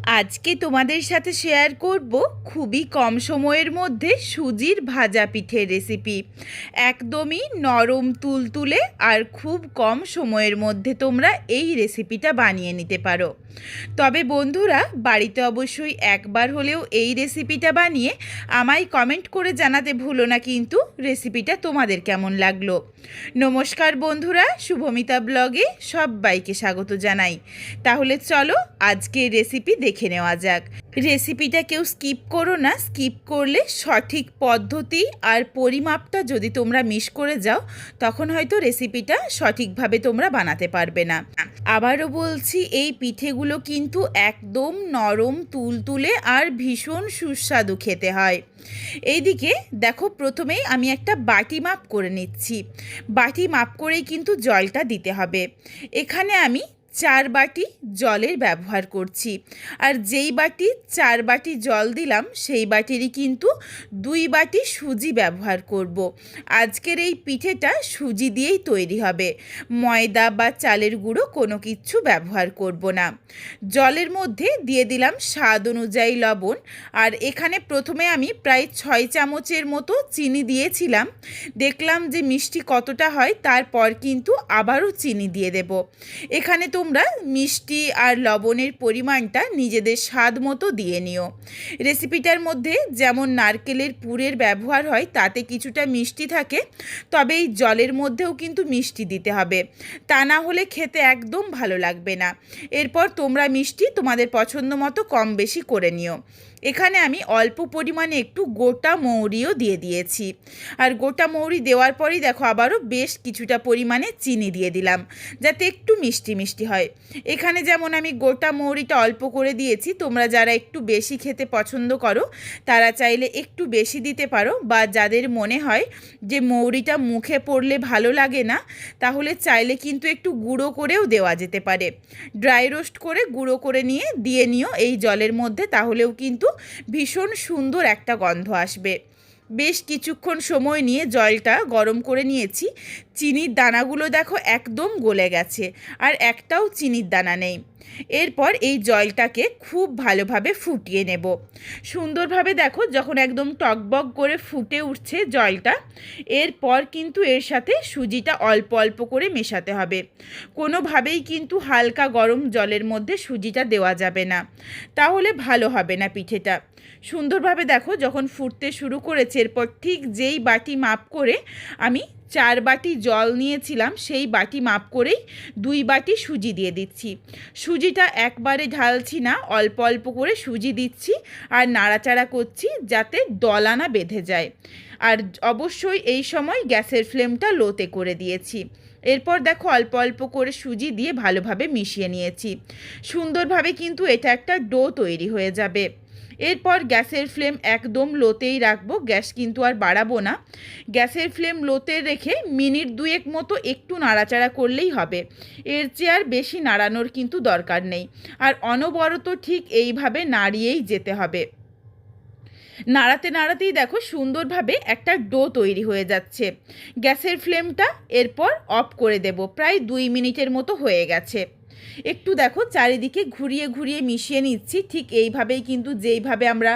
আজকে তোমাদের সাথে শেয়ার করব খুবই কম সময়ের মধ্যে সুজির ভাজা পিঠের রেসিপি। একদমই নরম তুলতুলে আর খুব কম সময়ের মধ্যে তোমরা এই রেসিপিটা বানিয়ে নিতে পারো। তবে বন্ধুরা, বাড়িতে অবশ্যই একবার হলেও এই রেসিপিটা বানিয়ে আমায় কমেন্ট করে জানাতে ভুলো না কিন্তু রেসিপিটা তোমাদের কেমন লাগলো। নমস্কার বন্ধুরা, শুভমিতা ব্লগে সবাইকে স্বাগত জানাই। তাহলে চলো আজকের রেসিপি দেখে নেওয়া যাক। রেসিপিটা কেউ স্কিপ করো না, স্কিপ করলে সঠিক পদ্ধতি আর পরিমাপটা যদি তোমরা মিস করে যাও তখন হয়তো রেসিপিটা সঠিকভাবে তোমরা বানাতে পারবে না। আবারও বলছি, এই পিঠেগুলো কিন্তু একদম নরম তুলতুলে আর ভীষণ সুস্বাদু খেতে হয়। এইদিকে দেখো, প্রথমেই আমি একটা বাটি মাপ করে নিচ্ছি। বাটি মাপ করেই কিন্তু জলটা দিতে হবে। এখানে আমি 4 বাটি জলের ব্যবহার করছি, আর যেই বাটি 4 বাটি জল দিলাম সেই বাটিরই কিন্তু 2 বাটি সুজি ব্যবহার করব। আজকের এই পিঠেটা সুজি দিয়েই তৈরি হবে, ময়দা বা চালের গুঁড়ো কোনো কিছু ব্যবহার করব না। জলের মধ্যে দিয়ে দিলাম স্বাদ অনুযায়ী লবণ, আর এখানে প্রথমে আমি প্রায় 6 চামচের মতো চিনি দিয়েছিলাম। দেখলাম যে মিষ্টি কতটা হয়, তারপর কিন্তু আবারও চিনি দিয়ে দেব। এখানে তোমরা মিষ্টি আর লবণের পরিমাণটা নিজেদের স্বাদ মতো দিয়ে নিও। রেসিপিটার মধ্যে যেমন নারকেলের পুরের ব্যবহার হয় তাতে কিছুটা মিষ্টি থাকে, তবে এই জলের মধ্যেও কিন্তু মিষ্টি দিতে হবে, তা না হলে খেতে একদম ভালো লাগবে না। এরপর তোমরা মিষ্টি তোমাদের পছন্দ মতো কম বেশি করে নিও। এখানে আমি অল্প পরিমাণে একটু গোটা মৌরিও দিয়ে দিয়েছি, আর গোটা মৌরি দেওয়ার পরই দেখো আবারও বেশ কিছুটা পরিমাণে চিনি দিয়ে দিলাম যাতে একটু মিষ্টি মিষ্টি হয়। এখানে যেমন আমি গোটা মৌরিটা অল্প করে দিয়েছি, তোমরা যারা একটু বেশি খেতে পছন্দ করো তারা চাইলে একটু বেশি দিতে পারো, বা যাদের মনে হয় যে মৌরিটা মুখে পড়লে ভালো লাগে না তাহলে চাইলে কিন্তু একটু গুঁড়ো করেও দেওয়া যেতে পারে। ড্রাই রোস্ট করে গুঁড়ো করে নিয়ে দিয়ে নিও এই জলের মধ্যে, তাহলেও কিন্তু ভীষণ সুন্দর একটা গন্ধ আসবে। বেশ কিছুক্ষণ সময় নিয়ে জলটা গরম করে নিয়েছি। চিনির দানাগুলো দেখো একদম গলে গেছে, আর একটাও চিনির দানা নেই। এরপর এই জলটাকে খুব ভালোভাবে ফুটিয়ে নেব। সুন্দরভাবে দেখো যখন একদম টকবক করে ফুটে উঠছে জলটা, এরপর কিন্তু এর সাথে সুজিটা অল্প অল্প করে মেশাতে হবে। কোনোভাবেই কিন্তু হালকা গরম জলের মধ্যে সুজিটা দেওয়া যাবে না, তাহলে ভালো হবে না পিঠেটা। সুন্দরভাবে দেখো যখন ফুটতে শুরু করেছে, এরপর ঠিক যেই বাটি মাপ করে আমি 4 বাটি জল নিয়েছিলাম সেই বাটি মাপ করেই 2 বাটি সুজি দিয়ে দিচ্ছি। সুজিটা একবারে ঢালছি না, অল্প অল্প করে সুজি দিচ্ছি আর নাড়াচাড়া করছি যাতে দলা না বেঁধে যায়। আর অবশ্যই এই সময় গ্যাসের ফ্লেমটা লোতে করে দিয়েছি। এরপর দেখো অল্প অল্প করে সুজি দিয়ে ভালোভাবে মিশিয়ে নিয়েছি। সুন্দরভাবে কিন্তু এটা একটা ডো তৈরি হয়ে যাবে। এরপর গ্যাসের ফ্লেম একদম লোতেই রাখবো, গ্যাস কিন্তু আর বাড়াবো না। গ্যাসের ফ্লেম লোতে রেখে মিনিট 2 মতো একটু নাড়াচাড়া করলেই হবে, এর চেয়ে আর বেশি নাড়ানোর কিন্তু দরকার নেই। আর অনবরত ঠিক এইভাবে নাড়িয়েই যেতে হবে। নাড়াতে নাড়াতেই দেখো সুন্দরভাবে একটা ডো তৈরি হয়ে যাচ্ছে। গ্যাসের ফ্লেমটা এরপর অফ করে দেব। প্রায় 2 মিনিটের মতো হয়ে গেছে। একটু দেখো চারিদিকে ঘুরিয়ে ঘুরিয়ে মিশিয়ে নিচ্ছি। ঠিক এইভাবেই কিন্তু যেইভাবে আমরা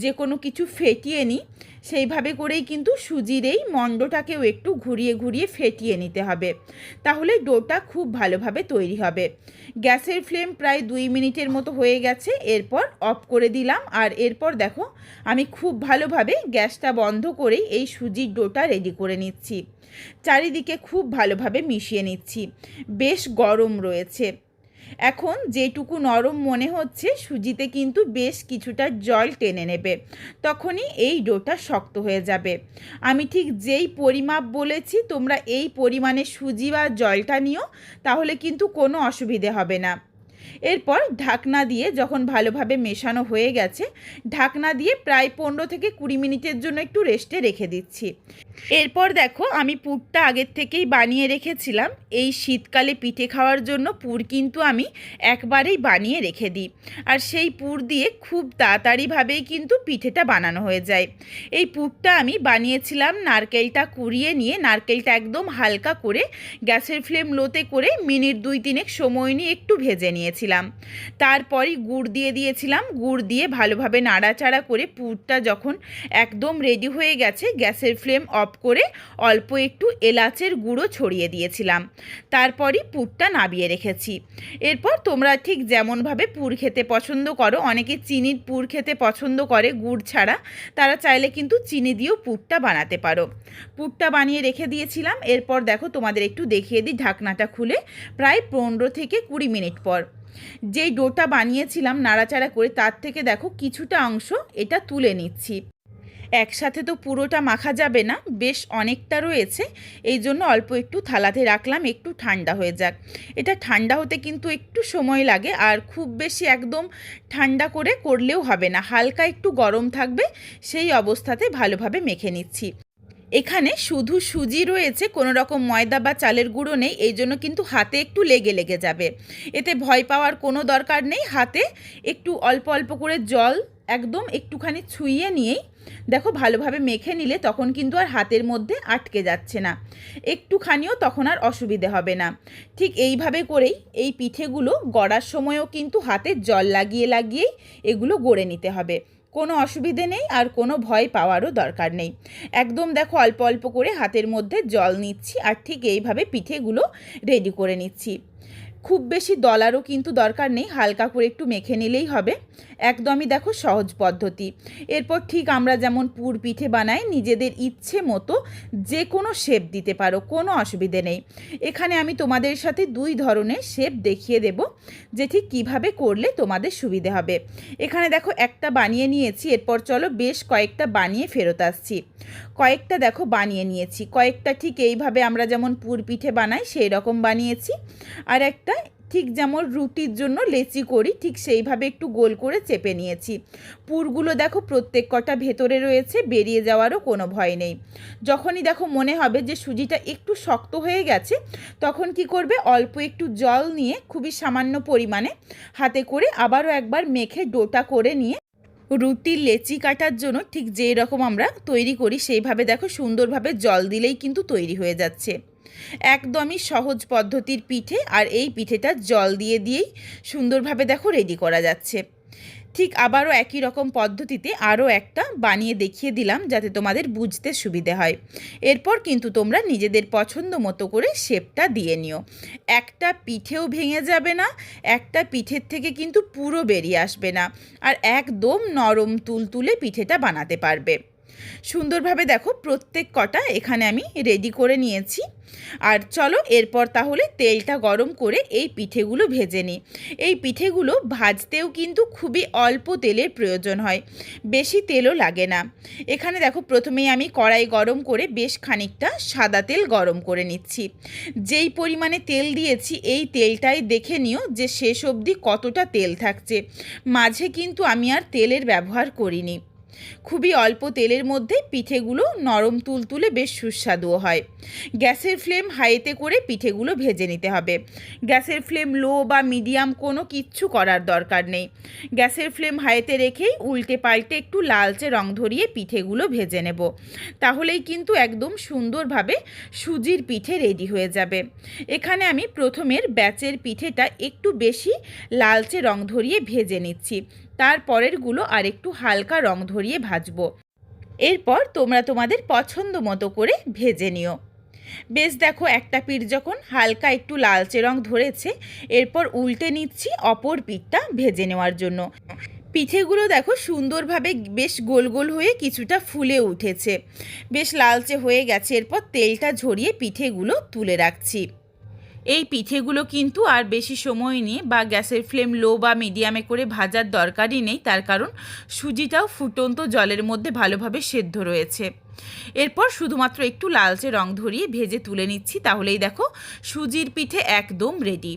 যে কোনো কিছু ফেটিয়ে নিই সেইভাবে করেই কিন্তু সুজির এই মণ্ডটাকেও একটু ঘুরিয়ে ঘুরিয়ে ফেটিয়ে নিতে হবে, তাহলে ডোটা খুব ভালোভাবে তৈরি হবে। গ্যাসের ফ্লেম প্রায় 2 মিনিটের মতো হয়ে গেছে, এরপর অফ করে দিলাম। আর এরপর দেখো আমি খুব ভালোভাবে গ্যাসটা বন্ধ করেই এই সুজির ডোটা রেডি করে নিচ্ছি। চারিদিকে খুব ভালোভাবে মিশিয়ে নিচ্ছি। বেশ গরম রয়েছে। এখন যেটুকু নরম মনে হচ্ছে সুজিতে কিন্তু বেশ কিছুটা জল টেনে নেবে, তখনই এই ডোটা শক্ত হয়ে যাবে। আমি ঠিক যেই পরিমাপ বলেছি তোমরা এই পরিমাণে সুজি বা জলটা নিও, তাহলে কিন্তু কোনো অসুবিধে হবে না। এরপর ঢাকনা দিয়ে যখন ভালোভাবে মেশানো হয়ে গেছে, ঢাকনা দিয়ে প্রায় 15 থেকে 20 মিনিটের জন্য একটু রেস্টে রেখে দিচ্ছি। এরপর দেখো আমি পুরটা আগের থেকেই বানিয়ে রেখেছিলাম। এই শীতকালে পিঠে খাওয়ার জন্য পুর কিন্তু আমি একবারেই বানিয়ে রেখে দিই, আর সেই পুর দিয়ে খুব তাড়াতাড়িভাবেই কিন্তু পিঠেটা বানানো হয়ে যায়। এই পুরটা আমি বানিয়েছিলাম নারকেলটা কুড়িয়ে নিয়ে, নারকেলটা একদম হালকা করে গ্যাসের ফ্লেম লোতে করে মিনিট 2-3 সময় নিয়ে একটু ভেজে নিয়েছি। দিয়েছিলাম। তারপরই গুড় দিয়ে দিয়েছিলাম। গুড় দিয়ে ভালোভাবে নাড়াচাড়া করে পুরটা যখন একদম রেডি হয়ে গেছে, গ্যাসের ফ্লেম অফ করে অল্প একটু এলাচের গুঁড়ো ছড়িয়ে দিয়েছিলাম। তারপরই পুরটা নামিয়ে রেখেছি। এরপর তোমরা ঠিক যেমনভাবে পুর খেতে পছন্দ করো, অনেকে চিনির পুর খেতে পছন্দ করে গুড় ছাড়া, তারা চাইলে কিন্তু চিনি দিয়েও পুরটা বানাতে পারো। পুরটা বানিয়ে রেখে দিয়েছিলাম। এরপর দেখো তোমাদের একটু দেখিয়ে দিই, ঢাকনাটা খুলে প্রায় 15 থেকে 20 মিনিট পর যেই ডোটা বানিয়েছিলাম নাড়াচাড়া করে, তার থেকে দেখো কিছুটা অংশ এটা তুলে নিচ্ছি। একসাথে তো পুরোটা মাখা যাবে না, বেশ অনেকটা রয়েছে, এই জন্য অল্প একটু থালাতে রাখলাম একটু ঠান্ডা হয়ে যাক। এটা ঠান্ডা হতে কিন্তু একটু সময় লাগে, আর খুব বেশি একদম ঠান্ডা করে করলেও হবে না, হালকা একটু গরম থাকবে, সেই অবস্থাতে ভালোভাবে মেখে নিচ্ছি। এখানে শুধু সুজি রয়েছে, কোনো রকম ময়দা বা চালের গুঁড়ো নেই, এই জন্য কিন্তু হাতে একটু লেগে যাবে। এতে ভয় পাওয়ার কোনো দরকার নেই। হাতে একটু অল্প অল্প করে জল একদম একটুখানি ছুঁয়ে নিয়েই দেখো ভালোভাবে মেখে নিলে তখন কিন্তু আর হাতের মধ্যে আটকে যাচ্ছে না, একটুখানিও তখন আর অসুবিধে হবে না। ঠিক এইভাবে করেই এই পিঠেগুলো গড়ার সময়ও কিন্তু হাতে জল লাগিয়েই এগুলো গড়ে নিতে হবে। কোনো অসুবিধে নেই, আর কোনো ভয় পাওয়ারও দরকার নেই। একদম দেখো অল্প অল্প করে হাতের মধ্যে জল নিচ্ছি, আর ঠিক এইভাবে পিঠেগুলো রেডি করে নিচ্ছি। খুব বেশি দলারও কিন্তু দরকার নেই, হালকা করে একটু মেখে নিলেই হবে। একদমই দেখো সহজ পদ্ধতি। এরপর ঠিক আমরা যেমন পুর পিঠে বানাই, নিজেদের ইচ্ছে মতো যে কোনো শেপ দিতে পারো, কোনো অসুবিধে নেই। এখানে আমি তোমাদের সাথে 2 ধরনের শেপ দেখিয়ে দেব, যে ঠিক কীভাবে করলে তোমাদের সুবিধে হবে। এখানে দেখো একটা বানিয়ে নিয়েছি, এরপর চলো বেশ কয়েকটা বানিয়ে ফেরত আসছি। কয়েকটা দেখো বানিয়ে নিয়েছি, কয়েকটা ঠিক এইভাবে আমরা যেমন পুর পিঠে বানাই সেই রকম বানিয়েছি, আর একটা ঠিক যেমন রুটির জন্য লেচি করি ঠিক সেইভাবে একটু গোল করে চেপে নিয়েছি। পুরগুলো দেখো প্রত্যেক কটা ভেতরে রয়েছে, বেরিয়ে যাওয়ারও কোনো ভয় নেই। যখনই দেখো মনে হবে যে সুজিটা একটু শক্ত হয়ে গেছে, তখন কি করবে, অল্প একটু জল নিয়ে খুবই সামান্য পরিমাণে হাতে করে আবারও একবার মেখে ডোটা করে নিয়ে রুটির লেচি কাটার জন্য ঠিক যেই রকম আমরা তৈরি করি সেইভাবে দেখো সুন্দরভাবে জল দিলেই কিন্তু তৈরি হয়ে যাচ্ছে। একদমই সহজ পদ্ধতির পিঠে, আর এই পিঠেটা জল দিয়েই সুন্দরভাবে দেখো রেডি করা যাচ্ছে। ঠিক আবারও একই রকম পদ্ধতিতে আরও একটা বানিয়ে দেখিয়ে দিলাম যাতে তোমাদের বুঝতে সুবিধে হয়। এরপর কিন্তু তোমরা নিজেদের পছন্দ মতো করে শেপটা দিয়ে নিও। একটা পিঠেও ভেঙে যাবে না, একটা পিঠের থেকে কিন্তু পুরো বেরিয়ে আসবে না, আর একদম নরম তুলতুলে পিঠেটা বানাতে পারবে। সুন্দরভাবে দেখো প্রত্যেক কটা এখানে আমি রেডি করে নিয়েছি। আর চলো এরপর তাহলে তেলটা গরম করে এই পিঠেগুলো ভেজে নিই। এই পিঠেগুলো ভাজতেও কিন্তু খুবই অল্প তেলের প্রয়োজন হয়, বেশি তেলও লাগে না। এখানে দেখো প্রথমেই আমি কড়াই গরম করে বেশ খানিকটা সাদা তেল গরম করে নিচ্ছি। যেই পরিমাণে তেল দিয়েছি এই তেলটাই দেখে নিও যে শেষ অবধি কতটা তেল থাকছে, মাঝে কিন্তু আমি আর তেলের ব্যবহার করিনি। খুবই অল্প তেলের মধ্যে পিঠেগুলো নরম তুলতুলে বেশ সুস্বাদুও হয়। গ্যাসের ফ্লেম হাইতে করে পিঠেগুলো ভেজে নিতে হবে। গ্যাসের ফ্লেম লো বা মিডিয়াম কোনো কিচ্ছু করার দরকার নেই। গ্যাসের ফ্লেম হাইতে রেখেই উল্টে পাল্টে একটু লালচে রং ধরিয়ে পিঠেগুলো ভেজে নেব, তাহলেই কিন্তু একদম সুন্দরভাবে সুজির পিঠে রেডি হয়ে যাবে। এখানে আমি প্রথমের ব্যাচের পিঠেটা একটু বেশি লালচে রং ধরিয়ে ভেজে নিচ্ছি, তারপরেরগুলো আর একটু হালকা রং ধরিয়ে ভাজবো। এরপর তোমরা তোমাদের পছন্দ মতো করে ভেজে নিও। বেশ দেখো একটা পিঠ যখন হালকা একটু লালচে রং ধরেছে, এরপর উল্টে নিচ্ছি অপর পিঠটা ভেজে নেওয়ার জন্য। পিঠেগুলো দেখো সুন্দরভাবে বেশ গোল গোল হয়ে কিছুটা ফুলে উঠেছে, বেশ লালচে হয়ে গেছে। এরপর তেলটা ঝরিয়ে পিঠেগুলো তুলে রাখছি। এই পিঠেগুলো কিন্তু আর বেশি সময় নিয়ে বা গ্যাসের ফ্লেম লো বা মিডিয়ামে করে ভাজার দরকারই নেই, তার কারণ সুজিটাও ফুটন্ত জলের মধ্যে ভালোভাবে সেদ্ধ রয়েছে। এরপর শুধুমাত্র একটু লালচে রং ধরিয়ে ভেজে তুলে নিচ্ছি, তাহলেই দেখো সুজির পিঠে একদম রেডি।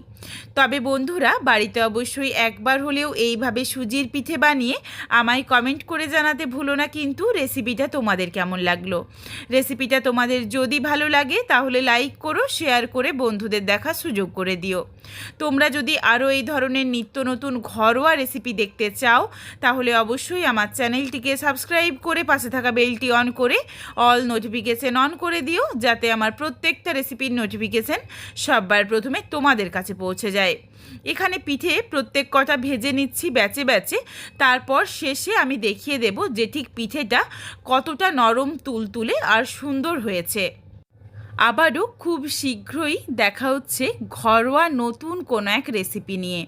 তবে বন্ধুরা বাড়িতে অবশ্যই একবার হলেও এইভাবে সুজির পিঠে বানিয়ে আমায় কমেন্ট করে জানাতে ভুলো না কিন্তু রেসিপিটা তোমাদের কেমন লাগলো। রেসিপিটা তোমাদের যদি ভালো লাগে তাহলে লাইক করো, শেয়ার করে বন্ধুদের দেখার সুযোগ করে দিও। তোমরা যদি আরও এই ধরনের নিত্য নতুন ঘরোয়া রেসিপি দেখতে চাও তাহলে অবশ্যই আমার চ্যানেলটিকে সাবস্ক্রাইব করে পাশে থাকা বেলটি অন করে অল নোটিফিকেশান অন করে দিও, যাতে আমার প্রত্যেকটা রেসিপির নোটিফিকেশান সবার প্রথমে তোমাদের কাছে পৌঁছে যায়। এখানে পিঠে প্রত্যেক কটা ভেজে নিচ্ছি ব্যাচে ব্যাচে, তারপর শেষে আমি দেখিয়ে দেব যে ঠিক পিঠেটা কতটা নরম তুলতুলে আর সুন্দর হয়েছে। আবারও খুব শীঘ্রই দেখা হচ্ছে ঘরোয়া নতুন কোনো এক রেসিপি নিয়ে।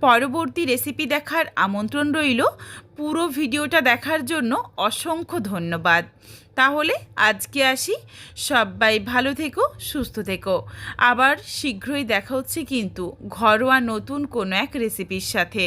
পরবর্তী রেসিপি দেখার আমন্ত্রণ রইল। পুরো ভিডিওটা দেখার জন্য অসংখ্য ধন্যবাদ। তাহলে আজকে আসি, সবাই ভালো থেকো, সুস্থ থেকো। আবার শীঘ্রই দেখা হচ্ছে কিন্তু ঘরোয়া নতুন কোনো এক রেসিপির সাথে।